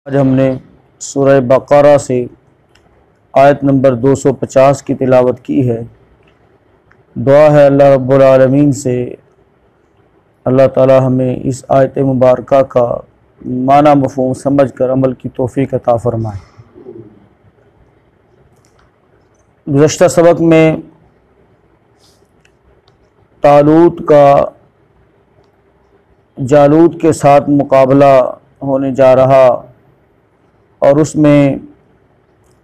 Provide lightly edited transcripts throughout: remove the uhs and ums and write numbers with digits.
आज हमने सूरह बकरा से आयत नंबर 250 की तिलावत की है। दुआ है अल्लाह रब्बुल आलमीन से अल्लाह ताला हमें इस आयत मुबारका का माना मफ़हूम समझ कर अमल की तौफ़ीक अता फ़रमाए। गुज़श्ता सबक में तालूत का जालूत के साथ मुकाबला होने जा रहा और उसमें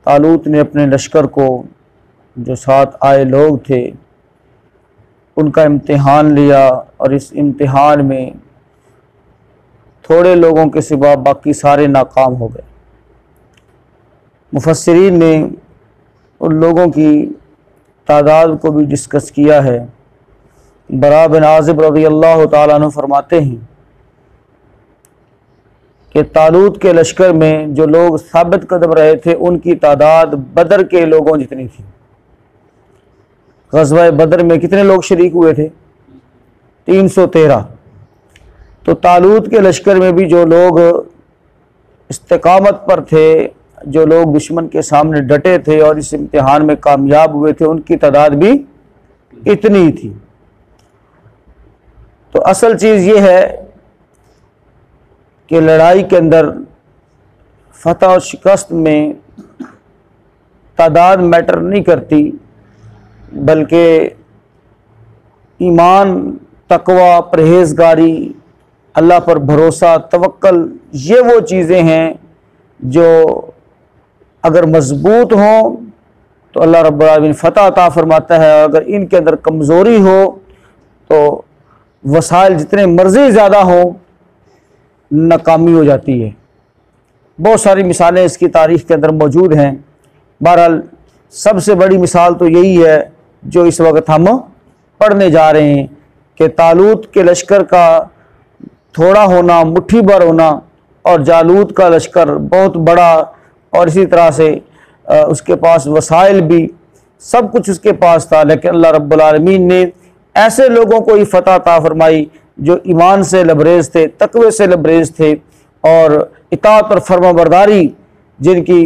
तालूत ने अपने लश्कर को, जो साथ आए लोग थे, उनका इम्तिहान लिया और इस इम्तिहान में थोड़े लोगों के सिवा बाकी सारे नाकाम हो गए। मुफस्सिरीन ने उन लोगों की तादाद को भी डिस्कस किया है। बरा बिन आज़िब रज़ियल्लाहु ताला अन्हु फरमाते हैं कि तालूत के लश्कर में जो लोग साबित कदम रहे थे उनकी तादाद बदर के लोगों जितनी थी। ग़ज़वा बदर में कितने लोग शरीक हुए थे? 313। तो तालूत के लश्कर में भी जो लोग इस्तिकामत पर थे, जो लोग दुश्मन के सामने डटे थे और इस इम्तिहान में कामयाब हुए थे, उनकी तादाद भी इतनी ही थी। तो असल चीज़ ये है कि लड़ाई के अंदर फतह और शिकस्त में तादाद मैटर नहीं करती, बल्कि ईमान, तकवा, परहेज़गारी, अल्लाह पर भरोसा, तवक्कल, ये वो चीज़ें हैं जो अगर मज़बूत हों तो अल्लाह रब्बुल आलमीन फ़तह अता फ़रमाता है। अगर इनके अंदर कमज़ोरी हो तो वसाइल जितने मर्ज़ी ज़्यादा हों, नाकामी हो जाती है। बहुत सारी मिसालें इसकी तारीख़ के अंदर मौजूद हैं। बहरहाल सबसे बड़ी मिसाल तो यही है जो इस वक्त हम पढ़ने जा रहे हैं कि तालूत के लश्कर का थोड़ा होना, मुट्ठी भर होना, और जालूत का लश्कर बहुत बड़ा, और इसी तरह से उसके पास वसाइल भी, सब कुछ उसके पास था, लेकिन अल्लाह रब्बुल आलमीन ने ऐसे लोगों को ही फ़तह अता फ़रमाई जो ईमान से लबरेज़ थे, तक़वे से लबरेज़ थे और इताअत और फर्माबरदारी जिनकी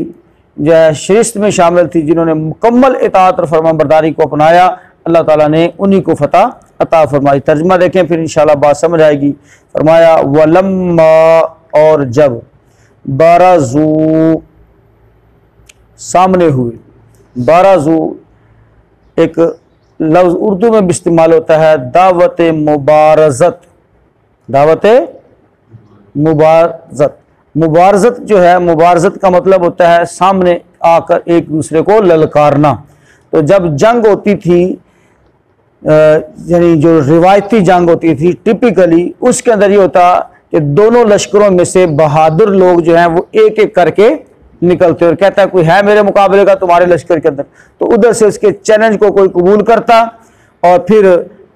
जो है शिरस्त में शामिल थी, जिन्होंने मुकम्मल इताअत और फर्माबरदारी को अपनाया, अल्लाह ताला ने उन्हीं को फ़तह अता फ़रमाई। तर्जुमा देखें फिर इंशाअल्लाह बात समझ आएगी। फरमाया वलम्मा, और जब, बाराज़ू, सामने हुए। बाराज़ू एक लफ्ज़ उर्दू में भी इस्तेमाल होता है, दावत मुबारज़त। दावत मुबारज़त, मुबारज़त जो है, मुबारज़त का मतलब होता है सामने आकर एक दूसरे को ललकारना। तो जब जंग होती थी, यानी जो रिवायती जंग होती थी टिपिकली, उसके अंदर ये होता कि दोनों लश्करों में से बहादुर लोग जो हैं वो एक एक करके निकलते और कहता है कोई है मेरे मुकाबले का तुम्हारे लश्कर के अंदर, तो उधर से उसके चैलेंज को कोई कबूल करता और फिर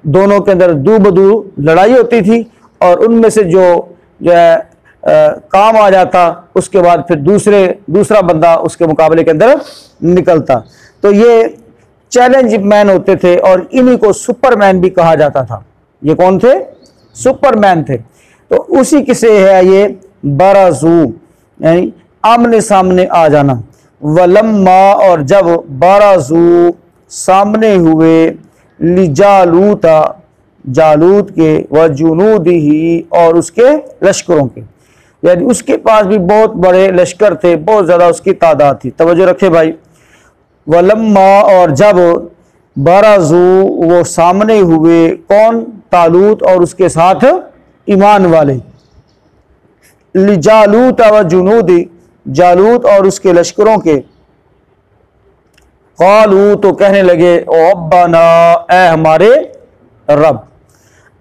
दोनों के अंदर दू बदू लड़ाई होती थी, और उनमें से जो है काम आ जाता, उसके बाद फिर दूसरा बंदा उसके मुकाबले के अंदर निकलता। तो ये चैलेंज मैन होते थे और इन्हीं को सुपरमैन भी कहा जाता था। ये कौन थे? सुपरमैन थे। तो उसी किसे है ये बाराज़ू, यानी आमने सामने आ जाना। वलम्मा, और जब, बाराज़ू, सामने हुए, लिजालूता, जालूत के, व जुनूदिही, और उसके लश्करों के, यानी उसके पास भी बहुत बड़े लश्कर थे, बहुत ज़्यादा उसकी तादाद थी। तवज्जो रखे भाई। वलम्मा, और जब, बाराज़ू, वो सामने हुए, कौन? तालूत और उसके साथ ईमान वाले। लिजालूत व जुनूदी, जालूत और उसके लश्करों के। क़ालू, तो कहने लगे, रब्बना, ए हमारे रब,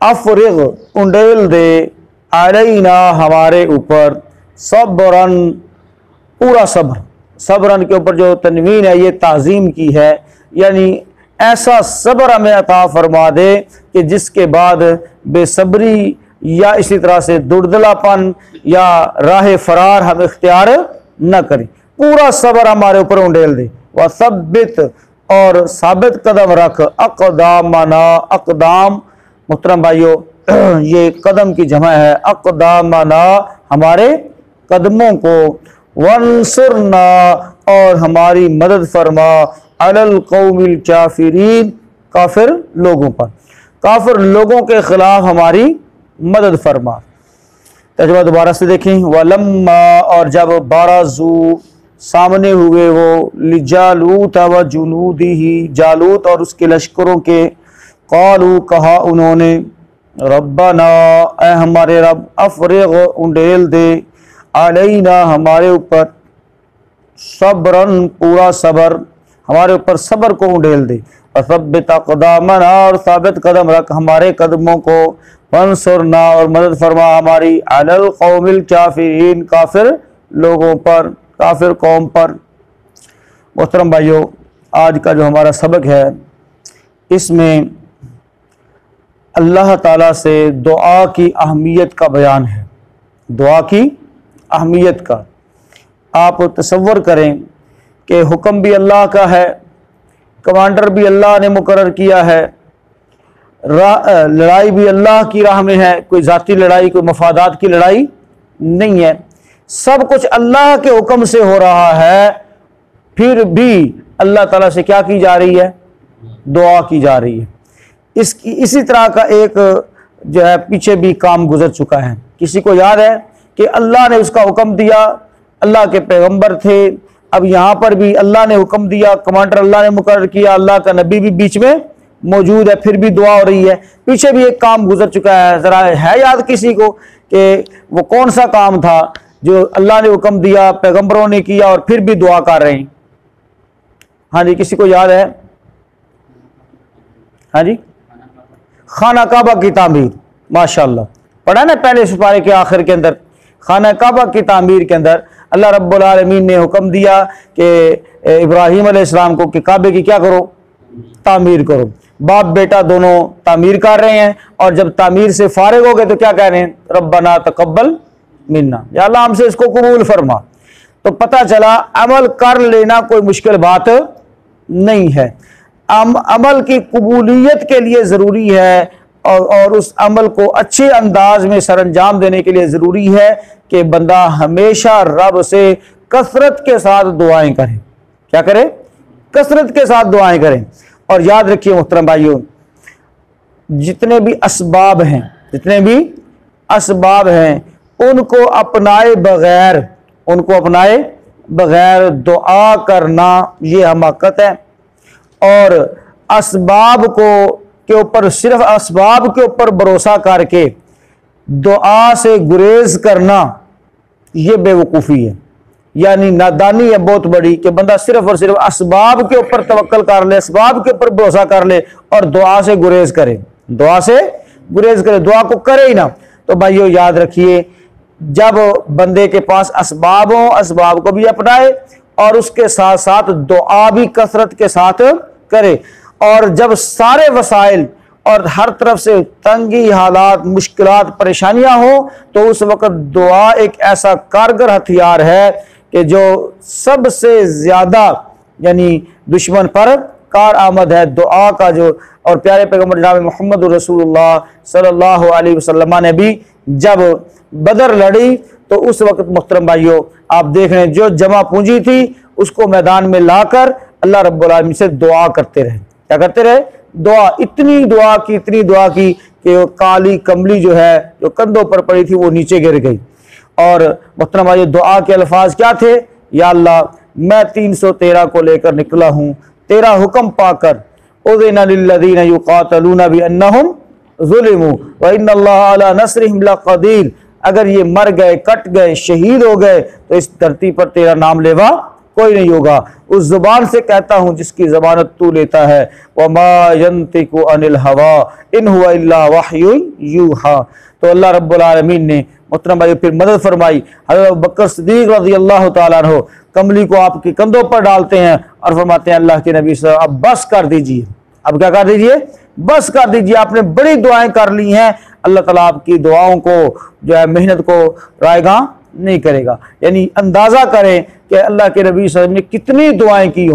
अफ़रिग़, उंडेल दे, अलैना, हमारे ऊपर, सब्रन, पूरा सब्र। सब्रन के ऊपर जो तनवीन है ये ताज़ीम की है, यानी ऐसा सब्र हमें अता फरमा दे कि जिसके बाद बेसब्री या इसी तरह से दुर्दलापन या राह फरार हम इख्तियार न करें। पूरा सब्र हमारे ऊपर उंडेल दे। व सब्बित, और साबित कदम रख, अक़दामना, अक़दाम मुहतरम भाइयों ये कदम की जमा है, अक़दामना, हमारे कदमों को, वंसुरना और हमारी मदद फरमा, अलल कौमिल काफिरीन काफिर लोगों पर, काफिर लोगों के खिलाफ हमारी मदद फरमा। तर्जुमा दोबारा से देखें, वलम्मा और जब बाराजू सामने हुए वो, लिजालूत व जुनूदिही जालूत और उसके लश्करों के, कालू कहा उन्होंने, रब्बना ए हमारे रब, अफरिग उंडेल दे, अलैना हमारे ऊपर, सब्रन पूरा सब्र, हमारे ऊपर सब्र को उंडेल दे, असब्बित अक़दामना और साबित कदम रख हमारे कदमों को, वंसुरना और मदद फरमा हमारी, अलल कौमिल काफिरीन काफिर लोगों पर, काफिर कौम पर। मोहतरम भाइयों, आज का जो हमारा सबक है इसमें अल्लाह ताला से दुआ की अहमियत का बयान है, दुआ की अहमियत का। आप तसव्वुर करें कि हुक्म भी अल्लाह का है, कमांडर भी अल्लाह ने मुकर्रर किया है, लड़ाई भी अल्लाह की राह में है, कोई ज़ाती लड़ाई, कोई मफादात की लड़ाई नहीं है, सब कुछ अल्लाह के हुक्म से हो रहा है। फिर भी अल्लाह ताला से क्या की जा रही है? दुआ की जा रही है। इसी तरह का एक जो है पीछे भी काम गुजर चुका है। किसी को याद है कि अल्लाह ने उसका हुक्म दिया, अल्लाह के पैगंबर थे, अब यहाँ पर भी अल्लाह ने हुक्म दिया, कमांडर अल्लाह ने मुकर्रर किया, अल्लाह का नबी भी बीच में मौजूद है, फिर भी दुआ हो रही है। पीछे भी एक काम गुजर चुका है, ज़रा है याद किसी को कि वो कौन सा काम था जो अल्लाह ने हुक्म दिया, पैगंबरों ने किया और फिर भी दुआ कर रहे हैं? हाँ जी, किसी को याद है? हाँ जी, खाना काबा की तामीर। माशाअल्लाह, पढ़ा ना पहले सुपारे के आखिर के अंदर, खाना काबा की तामीर के अंदर अल्लाह रब्बुल आलमीन ने हुक्म दिया कि इब्राहीम अलैहिस्सलाम को कि काबे की क्या करो? तामीर करो। बाप बेटा दोनों तामीर कर रहे हैं और जब तामीर से फारिग हो गए तो क्या कह रहे हैं? रब्बना तकब्बल मिन्ना, या अल्लाह हमसे इसको कबूल फरमा। तो पता चला अमल कर लेना कोई मुश्किल बात नहीं है। अमल की कबूलियत के लिए ज़रूरी है और उस अमल को अच्छे अंदाज में सरअंजाम देने के लिए ज़रूरी है कि बंदा हमेशा रब से कसरत के साथ दुआएं करे। क्या करे? कसरत के साथ दुआएं करें। और याद रखिए मोहतरम भाइयों, जितने भी असबाब हैं, जितने भी असबाब हैं उनको अपनाए बगैर दुआ करना ये हमाकत है। और असबाब के ऊपर, सिर्फ असबाब के ऊपर भरोसा करके दुआ से गुरेज करना ये बेवकूफ़ी है, यानी नादानी है बहुत बड़ी कि बंदा सिर्फ और सिर्फ असबाब के ऊपर तवक्कल कर ले, असबाब के ऊपर भरोसा कर ले और दुआ से गुरेज करे, दुआ को करे ही ना। तो भाइयों याद रखिए, जब बंदे के पास असबाब हो, असबाब को भी अपनाए और उसके साथ साथ दुआ भी कसरत के साथ करे। और जब सारे वसाइल और हर तरफ से तंगी हालात, मुश्किलात, परेशानियां हो तो उस वक्त दुआ एक ऐसा कारगर हथियार है कि जो सबसे ज्यादा यानी दुश्मन पर कार आमद है। दुआ का जो, और प्यारे पैगंबर जनाब मोहम्मद रसूलुल्लाह सल्लल्लाहु अलैहि वसल्लम ने भी जब बदर लड़ी तो उस वक्त मोहतरम भाइयों आप देख रहे हैं जो जमा पूंजी थी उसको मैदान में लाकर अल्लाह रब्बुल आलमीन से दुआ करते रहे। क्या करते रहे? दुआ। इतनी दुआ की कि वो काली कमली जो है जो कंधों पर पड़ी थी वो नीचे गिर गई। और मोहतरम भाइयों दुआ के अल्फाज क्या थे? या अल्लाह, मैं 313 को लेकर निकला हूँ तेरा हुक्म पाकर, उज़िना लिल्लज़ीना युक़ातलूना बिअन्नहुम ज़ुलिमू व इन्नल्लाहा अला नस्रिहिम लक़दीर। अगर ये मर गए, कट गए, शहीद हो गए तो इस धरती पर तेरा नाम लेवा कोई नहीं होगा। उस जुबान से कहता हूँ जिसकी जमानत तू लेता है, वमा यंतिकु अनिल हवा इन हुवा इल्ला वह्युन यूहा। तो अल्लाह रब्बुल आलमीन ने मोहतरम भाई फिर मदद फरमाई। हज़रत अबू बकर सिद्दीक़ रज़ियल्लाहु ताला अन्हु कमली को आपके कंधों पर डालते हैं और फरमाते हैं अल्लाह के नबी साहब अब बस कर दीजिए, अब क्या कर दीजिए? बस कर दीजिए, आपने बड़ी दुआएं कर ली हैं, अल्लाह ताला आपकी दुआओं को जो है मेहनत को रायगा नहीं करेगा। यानी अंदाजा करें कि अल्लाह के नबी सल्लल्लाहु अलैहि वसल्लम ने कितनी दुआएं की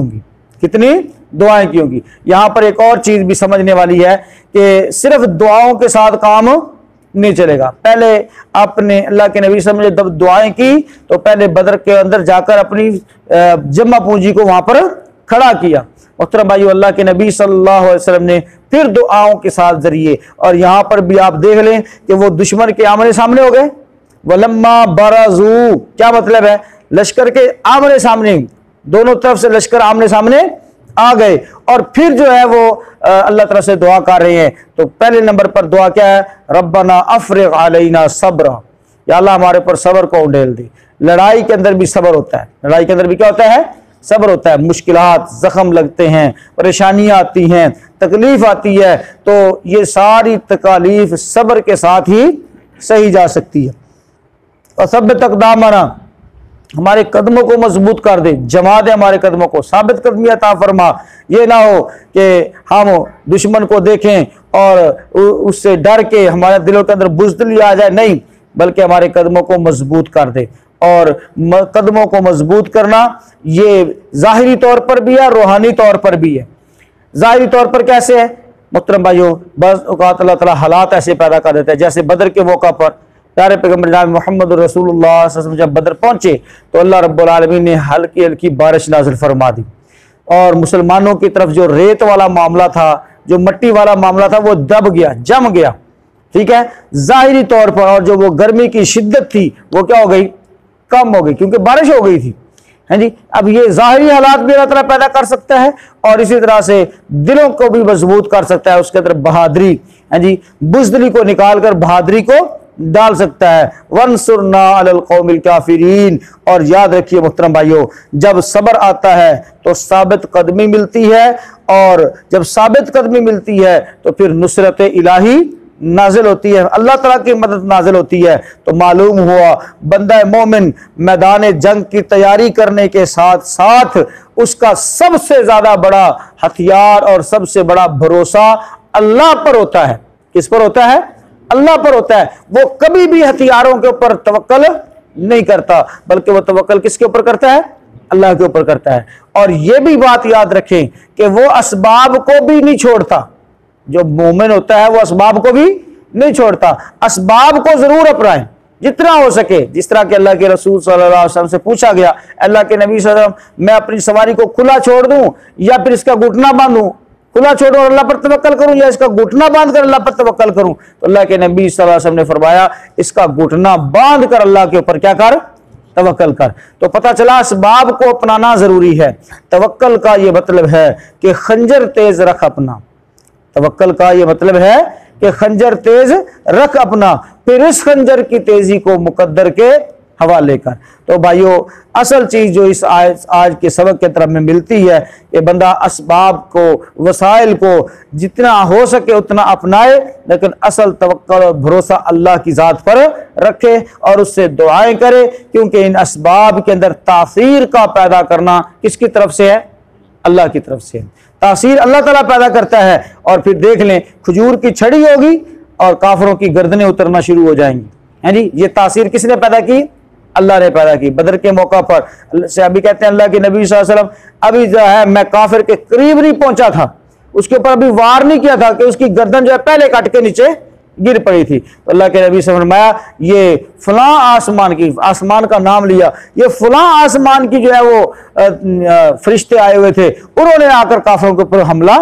होंगी, यहाँ पर एक और चीज भी समझने वाली है कि सिर्फ दुआओं के साथ काम नहीं चलेगा। पहले आपने अल्लाह के नबी से जब दुआएं की तो पहले बदर के अंदर जाकर अपनी जमा पूंजी को वहां पर खड़ा किया। मोहतरम भाइयों, अल्लाह के नबी सल्लल्लाहु अलैहि वसल्लम ने फिर दुआओं के साथ जरिए, और यहां पर भी आप देख लें कि वो दुश्मन के आमने सामने हो गए। वलम्मा बराजू, क्या मतलब है? लश्कर के आमने सामने, दोनों तरफ से लश्कर आमने सामने आ गए, और फिर जो है वो अल्लाह ताला से दुआ कर रहे हैं। तो पहले नंबर पर दुआ क्या है? रब्बना अफ्रिग अलैना सब्रा, या अल्लाह हमारे ऊपर सब्र को उंडेल दे। लड़ाई के अंदर भी सब्र होता है, लड़ाई के अंदर भी क्या होता है? सब्र होता है। मुश्किलात, जख्म लगते हैं, परेशानियां आती हैं, तकलीफ आती है, तो ये सारी तकालीफ सब्र के साथ ही सही जा सकती है। और सब तकदामना, हमारे कदमों को मजबूत कर दे, जमा दे हमारे कदमों को, साबित कदमी अता फरमा। ये ना हो कि हम दुश्मन को देखें और उससे डर के हमारे दिलों के अंदर बुज़दिली आ जाए, नहीं, बल्कि हमारे कदमों को मजबूत कर दे। और कदमों को मजबूत करना ये ज़ाहिरी तौर पर भी है, रूहानी तौर पर भी है। ज़ाहिरी तौर पर कैसे है मोहतरम भाइयों? बस औकात अल्लाह ताला हालात ऐसे पैदा कर देता है, जैसे बदर के मौका पर प्यारे पैगम्बर जनाब मोहम्मद रसूलुल्लाह सल्लल्लाहु अलैहि वसल्लम जब बदर पहुंचे तो अल्लाह रब्बुल आलमीन ने हल्की हल्की बारिश नाज़िल फरमा दी, और मुसलमानों की तरफ जो रेत वाला मामला था, जो मट्टी वाला मामला था, वो दब गया, जम गया। ठीक है, ज़ाहिरी तौर पर। और जो वो गर्मी की शिद्दत थी वो क्या हो गई? कम हो गई, क्योंकि बारिश हो गई थी। है जी, अब ये ज़ाहिरी हालात भी अल्लाह ताला पैदा कर सकता है, और इसी तरह से दिलों को भी मजबूत कर सकता है। उसके अंदर बहादुरी, है जी, बुज़दिली को निकाल कर बहादुरी को डाल सकता है। वंसुरना अलल कौमिल काफिरीन। और याद रखिए मोहतरम भाइयों, जब सब्र आता है तो साबित कदमी मिलती है, और जब साबित कदमी मिलती है तो फिर नुसरत इलाही नाजिल होती है, अल्लाह ताला की मदद नाजिल होती है। तो मालूम हुआ बंदा मोमिन मैदान जंग की तैयारी करने के साथ साथ उसका सबसे ज्यादा बड़ा हथियार और सबसे बड़ा भरोसा अल्लाह पर होता है। किस पर होता है? अल्लाह पर होता है। वो कभी भी हथियारों के ऊपर तवक्कल नहीं करता, बल्कि वो तवक्कल किसके ऊपर करता है? अल्लाह के ऊपर करता है। और ये भी बात याद रखें कि वो असबाब को भी नहीं छोड़ता। जो मोमिन होता है वो असबाब को भी नहीं छोड़ता, असबाब को जरूर अपनाएं जितना हो सके। जिस तरह के अल्लाह के रसूल सल्लल्लाहु अलैहि वसल्लम से पूछा गया, अल्लाह के नबी सल्लल्लाहु अलैहि वसल्लम, मैं अपनी सवारी को खुला छोड़ दूं या फिर इसका घुटना बांधूं? खुला छोड़ो और अल्लाह पर तवक्कल करूं, या इसका घुटना बांध कर अल्लाह पर तवक्कल करूं? तो अल्लाह के नबी सल्लल्लाहु अलैहि वसल्लम ने फरमाया, इसका घुटना बांध कर अल्लाह के ऊपर क्या कर? तवक्कल कर। तो पता चला असबाब को अपनाना जरूरी है। तवक्कल का ये मतलब है कि खंजर तेज रख अपना। तवक्कल का ये मतलब है कि खंजर तेज रख अपना, फिर इस खंजर की तेजी को मुकद्दर के हवाले कर। तो भाइयों, असल चीज जो इस आज के सबक के तरफ में मिलती है कि बंदा असबाब को, वसाइल को जितना हो सके उतना अपनाए, लेकिन असल तवक्कुल और भरोसा अल्लाह की ज़ात पर रखे और उससे दुआएं करे, क्योंकि इन असबाब के अंदर तासीर का पैदा करना किसकी तरफ से है? अल्लाह की तरफ से। तासीर अल्लाह ताला पैदा करता है। और फिर देख लें, खजूर की छड़ी होगी और काफरों की गर्दनें उतरना शुरू हो जाएंगी। है जी, ये तासीर किसने पैदा की? अल्लाह ने पैदा की। बदर के मौका पर से अभी कहते हैं अल्लाह के नबी सल्लल्लाहु अलैहि वसल्लम, अभी जो है मैं काफिर के करीब नहीं पहुंचा था, उसके ऊपर अभी वार नहीं किया था कि उसकी गर्दन जो है पहले काट के नीचे गिर पड़ी थी। तो अल्लाह के नबी से फरमाया, ये फलां आसमान की, आसमान का नाम लिया, ये फलां आसमान की जो है वो फरिश्ते आए हुए थे, उन्होंने आकर काफिरों के ऊपर हमला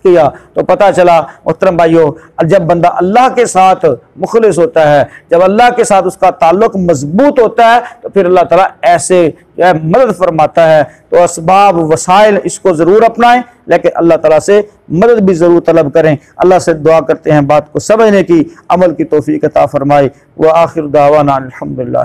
किया। तो पता चला मोहतरम भाइयों, जब बंदा अल्लाह के साथ मुखलिस होता है, जब अल्लाह के साथ उसका ताल्लुक मजबूत होता है, तो फिर अल्लाह ताला ऐसे मदद फरमाता है। तो असबाब वसाइल इसको ज़रूर अपनाएं, लेकिन अल्लाह ताला से मदद भी ज़रूर तलब करें। अल्लाह से दुआ करते हैं बात को समझने की, अमल की तौफीक अता फरमाए। व आखिर दावाना अल्हम्दुलिल्लाह।